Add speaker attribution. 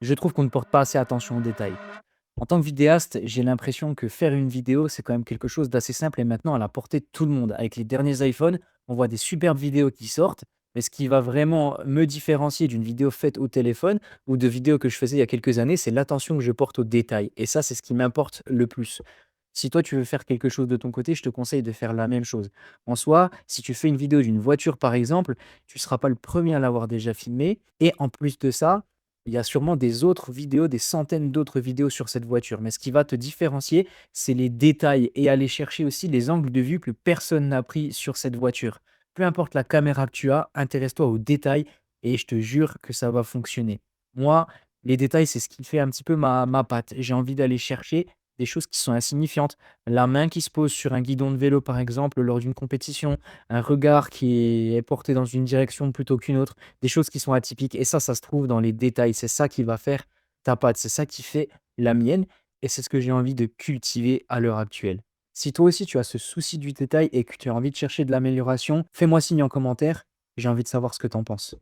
Speaker 1: Je trouve qu'on ne porte pas assez attention aux détails. En tant que vidéaste, j'ai l'impression que faire une vidéo, c'est quand même quelque chose d'assez simple et maintenant à la portée de tout le monde. Avec les derniers iPhones, on voit des superbes vidéos qui sortent, mais ce qui va vraiment me différencier d'une vidéo faite au téléphone ou de vidéos que je faisais il y a quelques années, c'est l'attention que je porte aux détails. Et ça, c'est ce qui m'importe le plus. Si toi, tu veux faire quelque chose de ton côté, je te conseille de faire la même chose. En soi, si tu fais une vidéo d'une voiture, par exemple, tu ne seras pas le premier à l'avoir déjà filmée. Et en plus de ça, il y a sûrement des autres vidéos, des centaines d'autres vidéos sur cette voiture. Mais ce qui va te différencier, c'est les détails et aller chercher aussi les angles de vue que personne n'a pris sur cette voiture. Peu importe la caméra que tu as, intéresse-toi aux détails et je te jure que ça va fonctionner. Moi, les détails, c'est ce qui fait un petit peu ma patte. J'ai envie d'aller chercher des choses qui sont insignifiantes. La main qui se pose sur un guidon de vélo, par exemple, lors d'une compétition, un regard qui est porté dans une direction plutôt qu'une autre, des choses qui sont atypiques. Et ça se trouve dans les détails. C'est ça qui va faire ta patte. C'est ça qui fait la mienne. Et c'est ce que j'ai envie de cultiver à l'heure actuelle. Si toi aussi tu as ce souci du détail et que tu as envie de chercher de l'amélioration, fais-moi signe en commentaire. J'ai envie de savoir ce que tu en penses.